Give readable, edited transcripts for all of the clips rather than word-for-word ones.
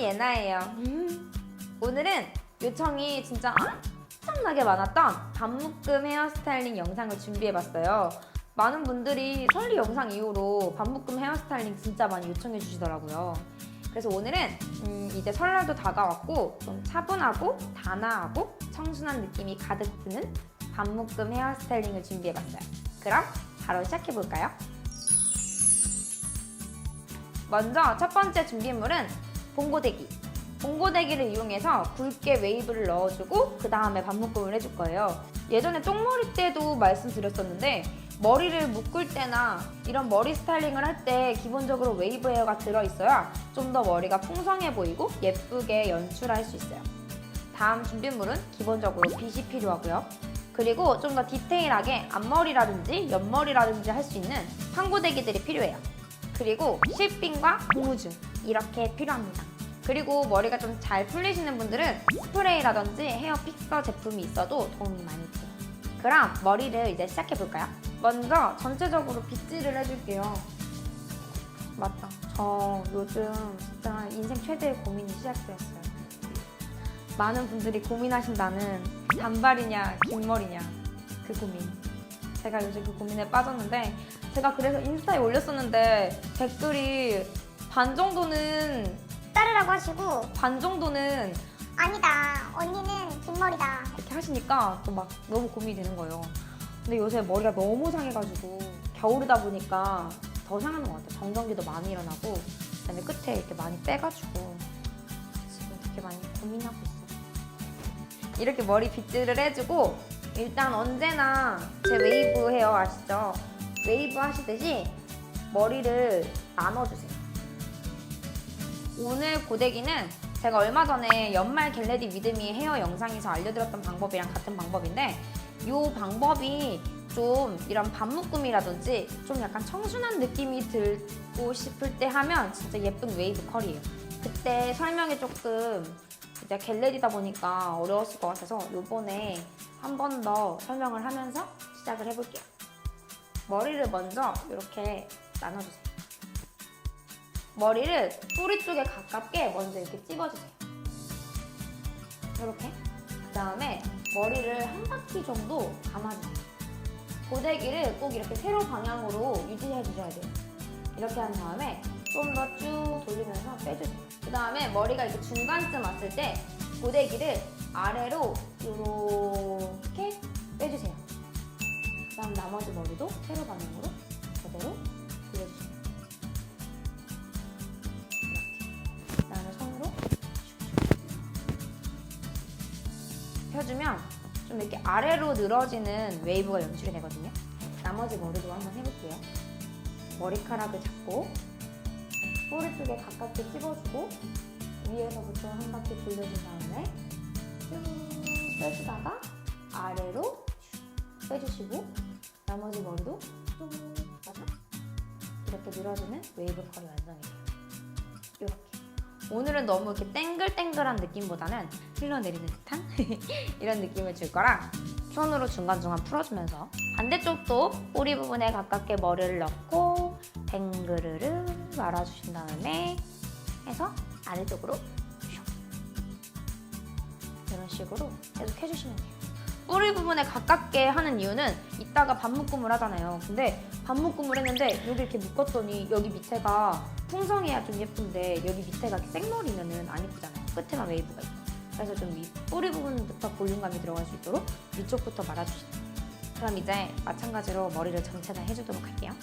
예나예요. 오늘은 요청이 진짜 엄청나게 많았던 반묶음 헤어스타일링 영상을 준비해봤어요. 많은 분들이 설리 영상 이후로 반묶음 헤어스타일링 진짜 많이 요청해 주시더라고요. 그래서 오늘은 이제 설날도 다가왔고 좀 차분하고 단아하고 청순한 느낌이 가득 드는 반묶음 헤어스타일링을 준비해봤어요. 그럼 바로 시작해볼까요? 먼저 첫 번째 준비물은 봉고데기. 봉고데기를 이용해서 굵게 웨이브를 넣어주고 그 다음에 반묶음을 해줄 거예요. 예전에 똥머리 때도 말씀드렸었는데 머리를 묶을 때나 이런 머리 스타일링을 할 때 기본적으로 웨이브 헤어가 들어있어야 좀 더 머리가 풍성해 보이고 예쁘게 연출할 수 있어요. 다음 준비물은 기본적으로 빗이 필요하고요. 그리고 좀 더 디테일하게 앞머리라든지 옆머리라든지 할 수 있는 판고데기들이 필요해요. 그리고 실핀과 고무줄 이렇게 필요합니다. 그리고 머리가 좀 잘 풀리시는 분들은 스프레이라든지 헤어 픽서 제품이 있어도 도움이 많이 돼요. 그럼 머리를 이제 시작해볼까요? 먼저 전체적으로 빗질을 해줄게요. 맞다. 저 요즘 진짜 인생 최대의 고민이 시작되었어요. 많은 분들이 고민하신다는 단발이냐 긴 머리냐 그 고민. 제가 요즘 그 고민에 빠졌는데 제가 그래서 인스타에 올렸었는데 댓글이 반 정도는 자르라고 하시고 반 정도는 아니다 언니는 긴 머리다 이렇게 하시니까 또 막 너무 고민이 되는 거예요. 근데 요새 머리가 너무 상해가지고 겨울이다 보니까 더 상하는 것 같아요. 정전기도 많이 일어나고 그다음에 끝에 이렇게 많이 빼가지고 지금 되게 많이 고민하고 있어요. 이렇게 머리 빗질을 해주고 일단 언제나 제 웨이브 헤어 아시죠? 웨이브 하시듯이 머리를 나눠주세요. 오늘 고데기는 제가 얼마 전에 연말 겟레디 위드미 헤어 영상에서 알려드렸던 방법이랑 같은 방법인데 이 방법이 좀 이런 반묶음이라든지 좀 약간 청순한 느낌이 들고 싶을 때 하면 진짜 예쁜 웨이브 컬이에요. 그때 설명이 조금 이제 겟레디다 보니까 어려웠을 것 같아서 요번에 한 번 더 설명을 하면서 시작을 해볼게요. 머리를 먼저 이렇게 나눠주세요. 머리를 뿌리 쪽에 가깝게 먼저 이렇게 찝어주세요. 이렇게. 그 다음에 머리를 한 바퀴 정도 감아주세요. 고데기를 꼭 이렇게 세로 방향으로 유지해 주셔야 돼요. 이렇게 한 다음에 좀 더 쭉 돌리면서 빼주세요. 그 다음에 머리가 이렇게 중간쯤 왔을 때 고데기를 아래로 이렇게 빼주세요. 그 다음 나머지 머리도 세로 방향으로 그대로 돌려주세요. 이렇게. 그 다음에 손으로 펴주면 좀 이렇게 아래로 늘어지는 웨이브가 연출이 되거든요. 나머지 머리도 한번 해볼게요. 머리카락을 잡고 뿌리 쪽에 가깝게 찝어주고 위에서부터 한 바퀴 돌려준 다음에 쭉 빼주다가 아래로 빼주시고 나머지 머리도 쭉 맞아? 이렇게 늘어지는 웨이브 컬이 완성이 돼요. 이렇게. 오늘은 너무 이렇게 땡글땡글한 느낌보다는 흘러내리는 듯한 이런 느낌을 줄 거라 손으로 중간중간 풀어주면서 반대쪽도 뿌리 부분에 가깝게 머리를 넣고 뱅그르르 말아주신 다음에 해서 아래쪽으로 이런 식으로 계속 해주시면 돼요. 뿌리 부분에 가깝게 하는 이유는 이따가 반묶음을 하잖아요. 근데 반묶음을 했는데 여기 이렇게 묶었더니 여기 밑에가 풍성해야 좀 예쁜데 여기 밑에가 생머리면은 안 예쁘잖아요. 끝에만 웨이브가 있고. 그래서 좀 위 뿌리 부분부터 볼륨감이 들어갈 수 있도록 위쪽부터 말아주시죠. 그럼 이제 마찬가지로 머리를 전체 다 해주도록 할게요.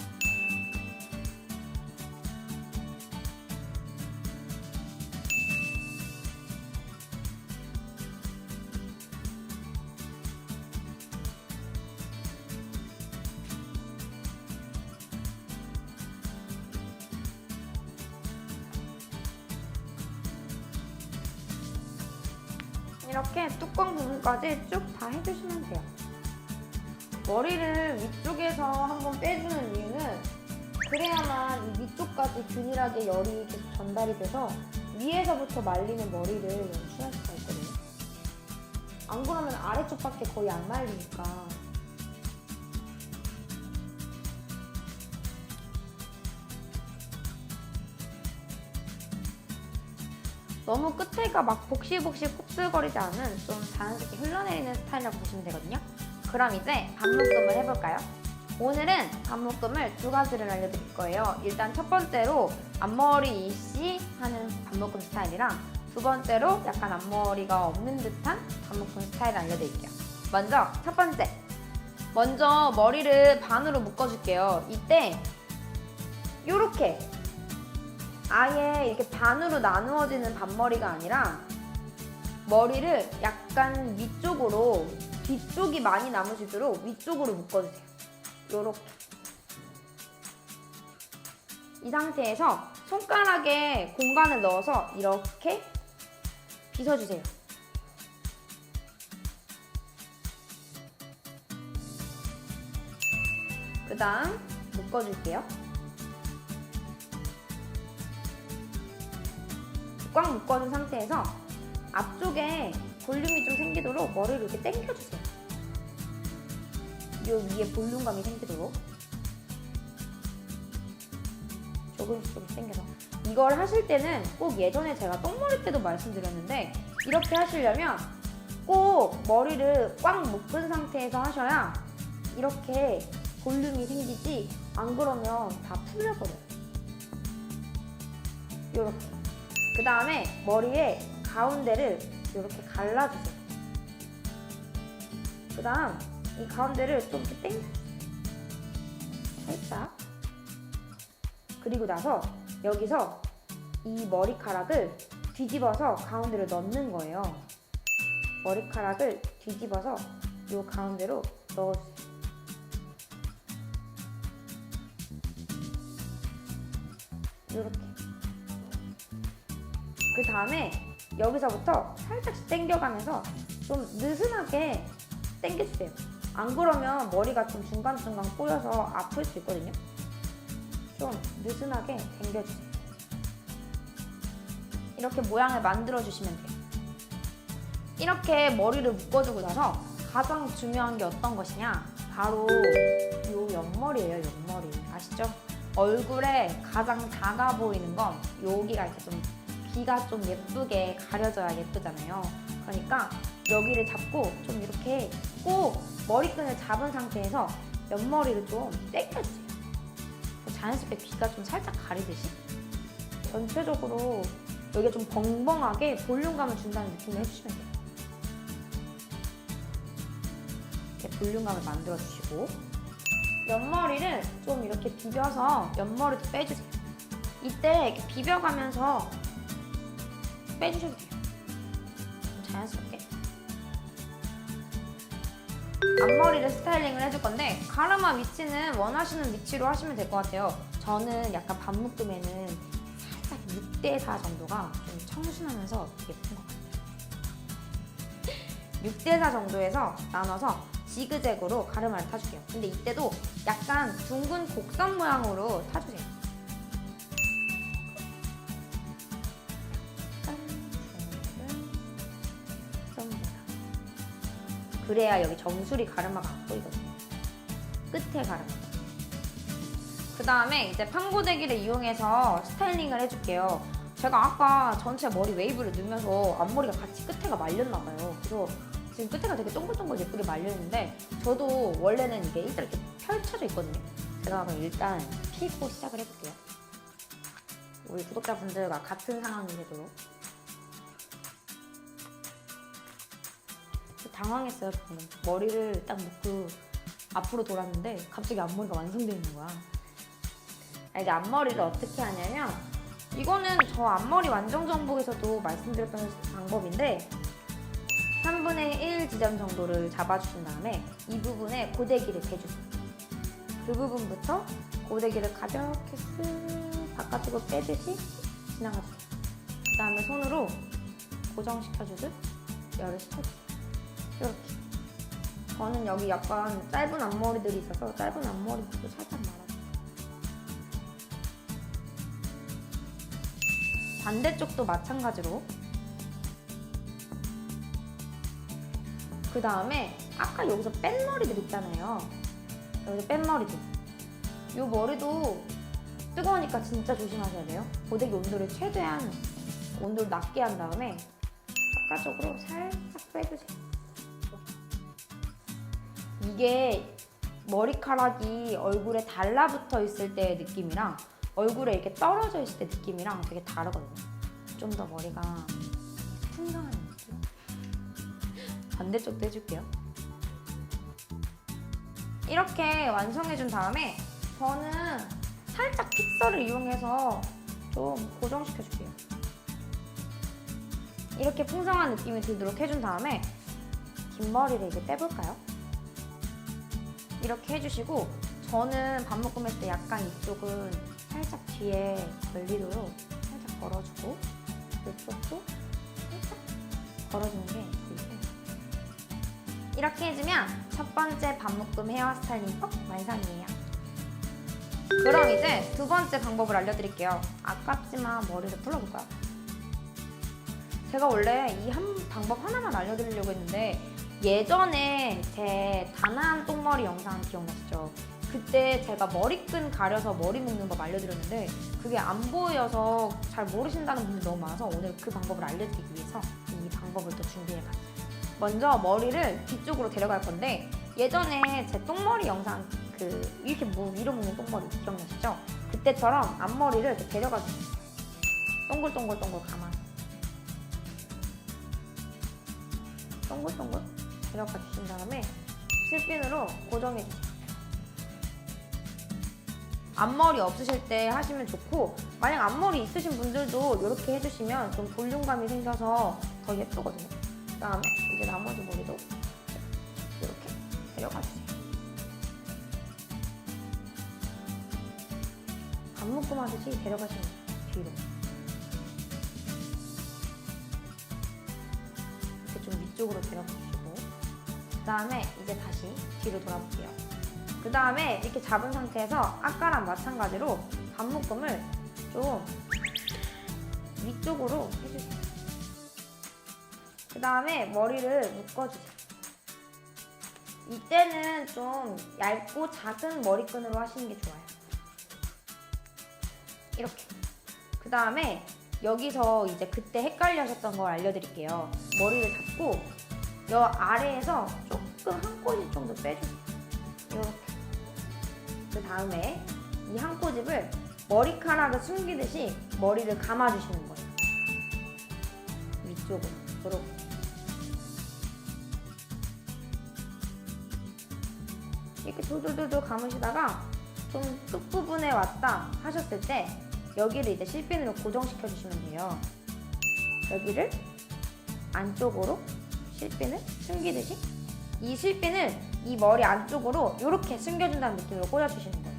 이렇게 뚜껑 부분까지 쭉 다 해주시면 돼요. 머리를 위쪽에서 한번 빼주는 이유는 그래야만 이 위쪽까지 균일하게 열이 계속 전달이 돼서 위에서부터 말리는 머리를 연출할 수가 있거든요. 안 그러면 아래쪽밖에 거의 안 말리니까. 너무 끝에가 막 복실복실 곱슬거리지 않은 좀 자연스럽게 흘러내리는 스타일이라고 보시면 되거든요. 그럼 이제 반묶음을 해볼까요? 오늘은 반묶음을 두 가지를 알려드릴 거예요. 일단 첫 번째로 앞머리 이씨 하는 반묶음 스타일이랑 두 번째로 약간 앞머리가 없는 듯한 반묶음 스타일을 알려드릴게요. 먼저 첫 번째. 먼저 머리를 반으로 묶어줄게요. 이때 요렇게 아예 이렇게 반으로 나누어지는 반머리가 아니라 머리를 약간 위쪽으로 뒤쪽이 많이 남으시도록 위쪽으로 묶어주세요. 요렇게. 이 상태에서 손가락에 공간을 넣어서 이렇게 빗어주세요. 그 다음 묶어줄게요. 꽉 묶어준 상태에서 앞쪽에 볼륨이 좀 생기도록 머리를 이렇게 당겨주세요. 요 위에 볼륨감이 생기도록 조금씩 당겨서. 이걸 하실 때는 꼭 예전에 제가 똥머리 때도 말씀드렸는데 이렇게 하시려면 꼭 머리를 꽉 묶은 상태에서 하셔야 이렇게 볼륨이 생기지, 안 그러면 다 풀려버려요. 요렇게. 그 다음에 머리의 가운데를 이렇게 갈라주세요. 그 다음 이 가운데를 좀 이렇게 당겨주세요. 살짝. 그리고 나서 여기서 이 머리카락을 뒤집어서 가운데로 넣는 거예요. 머리카락을 뒤집어서 이 가운데로 넣어주세요. 이렇게. 그 다음에 여기서부터 살짝씩 당겨가면서 좀 느슨하게 당겨주세요. 안 그러면 머리가 좀 중간중간 꼬여서 아플 수 있거든요. 좀 느슨하게 당겨주세요. 이렇게 모양을 만들어주시면 돼요. 이렇게 머리를 묶어주고 나서 가장 중요한 게 어떤 것이냐? 바로 요 옆머리예요, 옆머리. 아시죠? 얼굴에 가장 작아 보이는 건 여기가 이렇게 좀 귀가 좀 예쁘게 가려져야 예쁘잖아요. 그러니까 여기를 잡고 좀 이렇게 꼭 머리끈을 잡은 상태에서 옆머리를 좀 당겨주세요. 자연스럽게 귀가 좀 살짝 가리듯이 전체적으로 여기가 좀 벙벙하게 볼륨감을 준다는 느낌을 해주시면 돼요. 이렇게 볼륨감을 만들어주시고 옆머리를 좀 이렇게 비벼서 옆머리도 빼주세요. 이때 이렇게 비벼가면서 빼주셔도 돼요. 좀 자연스럽게. 앞머리를 스타일링을 해줄 건데 가르마 위치는 원하시는 위치로 하시면 될 것 같아요. 저는 약간 반묶음에는 살짝 6대4 정도가 좀 청순하면서 예쁜 것 같아요. 6대4 정도에서 나눠서 지그재그로 가르마를 타줄게요. 근데 이때도 약간 둥근 곡선 모양으로 타주세요. 그래야 여기 정수리 가르마가 안 보이거든요. 끝에 가르마. 그 다음에 이제 판고데기를 이용해서 스타일링을 해줄게요. 제가 아까 전체 머리 웨이브를 넣으면서 앞머리가 같이 끝에가 말렸나봐요. 그래서 지금 끝에가 되게 동글동글 예쁘게 말려있는데 저도 원래는 이게 이렇게 펼쳐져 있거든요. 제가 그럼 일단 피고 시작을 해볼게요. 우리 구독자분들과 같은 상황이 되도록. 당황했어요. 방금. 머리를 딱 묶고 앞으로 돌았는데 갑자기 앞머리가 완성되어 있는 거야. 이제 앞머리를 어떻게 하냐면 이거는 저 앞머리 완전 정복에서도 말씀드렸던 방법인데 3분의 1 지점 정도를 잡아주신 다음에 이 부분에 고데기를 대주세요. 그 부분부터 고데기를 가볍게 쓱 바깥으로 빼듯이 지나가주세요. 그 다음에 손으로 고정시켜주듯 열을 시켜주세요. 이렇게. 저는 여기 약간 짧은 앞머리들이 있어서 짧은 앞머리부터 살짝 말아줘요. 반대쪽도 마찬가지로. 그 다음에 아까 여기서 뺀 머리들 있잖아요. 여기서 뺀 머리들. 이 머리도 뜨거우니까 진짜 조심하셔야 돼요. 고데기 온도를 최대한 온도를 낮게 한 다음에 바깥쪽으로 살짝 빼주세요. 이게 머리카락이 얼굴에 달라붙어 있을 때의 느낌이랑 얼굴에 이렇게 떨어져 있을 때 느낌이랑 되게 다르거든요. 좀 더 머리가 풍성한 느낌. 반대쪽도 해줄게요. 이렇게 완성해준 다음에 저는 살짝 픽서를 이용해서 좀 고정시켜줄게요. 이렇게 풍성한 느낌이 들도록 해준 다음에 긴 머리를 이제 빼볼까요? 이렇게 해주시고 저는 반묶음 때 약간 이쪽은 살짝 뒤에 걸리도록 살짝 걸어주고 이쪽도 살짝 걸어주는 게 보이세요? 이렇게 해주면 첫 번째 반묶음 헤어 스타일링 완성이에요. 그럼 이제 두 번째 방법을 알려드릴게요. 아깝지만 머리를 풀어볼까요? 제가 원래 이 한 방법 하나만 알려드리려고 했는데 예전에 제 단아한 똥머리 영상 기억나시죠? 그때 제가 머리끈 가려서 머리 묶는 법 알려드렸는데 그게 안 보여서 잘 모르신다는 분들이 너무 많아서 오늘 그 방법을 알려드리기 위해서 이 방법을 또 준비해봤어요. 먼저 머리를 뒤쪽으로 데려갈 건데 예전에 제 똥머리 영상 이렇게 위로 묶는 똥머리 기억나시죠? 그때처럼 앞머리를 이렇게 데려가 주세요. 동글동글동글 감아서 동글동글 데려가 주신 다음에 실핀으로 고정해 주세요. 앞머리 없으실 때 하시면 좋고 만약 앞머리 있으신 분들도 이렇게 해주시면 좀 볼륨감이 생겨서 더 예쁘거든요. 그 다음에 이제 나머지 머리도 이렇게 데려가 주세요. 반묶음 하듯이 데려가시면 돼요. 뒤로. 이렇게 좀 위쪽으로 데려가 주시고 그 다음에 이제 다시 뒤로 돌아볼게요. 그 다음에 이렇게 잡은 상태에서 아까랑 마찬가지로 반묶음을 좀 위쪽으로 해주세요. 그 다음에 머리를 묶어주세요. 이때는 좀 얇고 작은 머리끈으로 하시는 게 좋아요. 이렇게. 그 다음에 여기서 이제 그때 헷갈려 하셨던 걸 알려드릴게요. 머리를 잡고 여 아래에서 조금 한 꼬집 정도 빼주세요. 이렇게. 그 다음에 이 한 꼬집을 머리카락을 숨기듯이 머리를 감아주시는 거예요. 위쪽으로. 이렇게. 이렇게 돌돌돌돌 감으시다가 좀 끝부분에 왔다 하셨을 때 여기를 이제 실핀으로 고정시켜 주시면 돼요. 여기를 안쪽으로 실핀을 숨기듯이 이 실핀을 이 머리 안쪽으로 이렇게 숨겨준다는 느낌으로 꽂아주시는 거예요.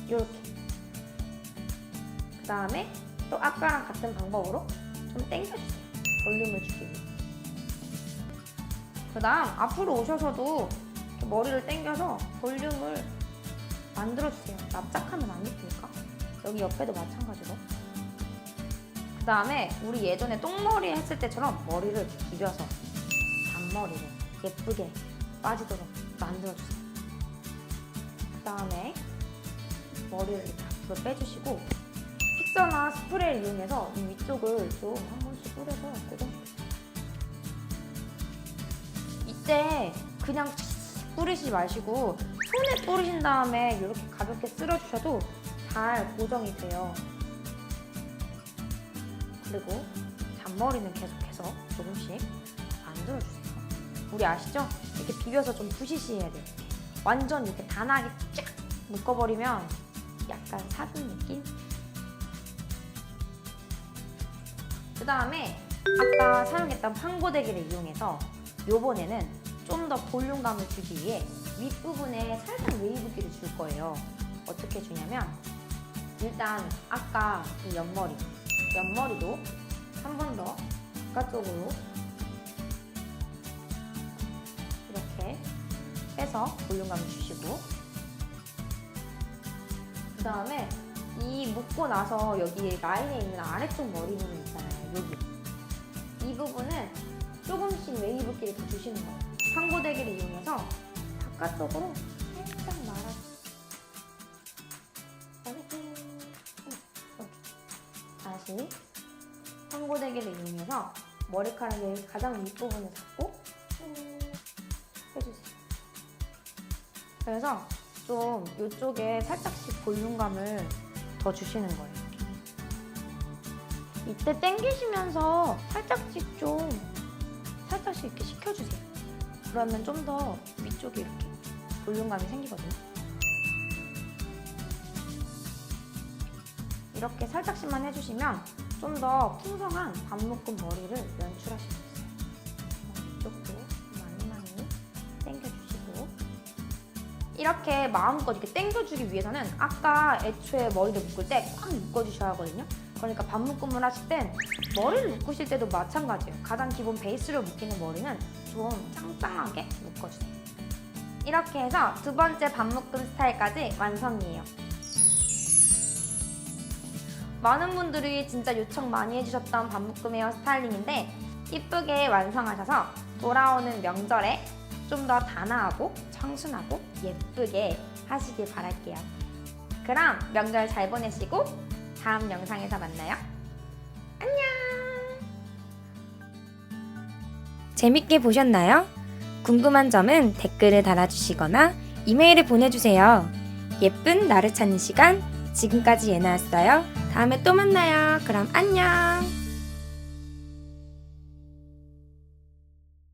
이렇게. 그 다음에 또 아까랑 같은 방법으로 좀 당겨주세요. 볼륨을 주기 위해. 그 다음 앞으로 오셔서도 이렇게 머리를 당겨서 볼륨을 만들어주세요. 납작하면 안 예쁘니까. 여기 옆에도 마찬가지로. 그 다음에 우리 예전에 똥머리 했을 때처럼 머리를 이렇게 비벼서 잔머리를 예쁘게 빠지도록 만들어주세요. 그 다음에 머리를 이렇게 앞으로 빼주시고 픽서나 스프레이를 이용해서 이 위쪽을 좀 한 번씩 뿌려서 고정시켜주세요. 이때 그냥 뿌리시지 마시고 손에 뿌리신 다음에 이렇게 가볍게 쓸어주셔도 잘 고정이 돼요. 그리고 잔머리는 계속해서 조금씩 만들어주세요. 우리 아시죠? 이렇게 비벼서 좀 부시시 해야 돼요. 완전 이렇게 단하게 쫙 묶어버리면 약간 사근 느낌? 그 다음에 아까 사용했던 판고데기를 이용해서 요번에는 좀 더 볼륨감을 주기 위해 윗부분에 살짝 웨이브기를 줄 거예요. 어떻게 주냐면 일단 아까 이 옆머리도 한 번 더 바깥쪽으로 이렇게 빼서 볼륨감을 주시고 그 다음에 이 묶고 나서 여기 라인에 있는 아래쪽 머리 부분 있잖아요. 여기 이 부분은 조금씩 웨이브기를 더 주시는 거예요. 판고데기를 이용해서 바깥쪽으로 살짝 말아주세요. 다시 fon고데기를 이용해서 머리카락의 가장 윗부분을 잡고 해주세요. 그래서 좀 이쪽에 살짝씩 볼륨감을 더 주시는 거예요. 이때 당기시면서 살짝씩 이렇게 식혀주세요. 그러면 좀 더 위쪽에 이렇게 볼륨감이 생기거든요. 이렇게 살짝씩만 해주시면 좀 더 풍성한 반묶음 머리를 연출하실 수 있어요. 이쪽도 많이 당겨주시고, 이렇게 마음껏 이렇게 당겨주기 위해서는 아까 애초에 머리를 묶을 때 꽉 묶어주셔야 하거든요. 그러니까 반묶음을 하실 땐 머리를 묶으실 때도 마찬가지예요. 가장 기본 베이스로 묶이는 머리는 좀 짱짱하게 묶어주세요. 이렇게 해서 두 번째 반묶음 스타일까지 완성이에요. 많은 분들이 진짜 요청 많이 해주셨던 반묶음 헤어 스타일링인데 이쁘게 완성하셔서 돌아오는 명절에 좀 더 단아하고 청순하고 예쁘게 하시길 바랄게요. 그럼 명절 잘 보내시고 다음 영상에서 만나요. 안녕! 재밌게 보셨나요? 궁금한 점은 댓글을 달아주시거나 이메일을 보내주세요. 예쁜 나를 찾는 시간, 지금까지 예나였어요. 다음에 또 만나요. 그럼 안녕!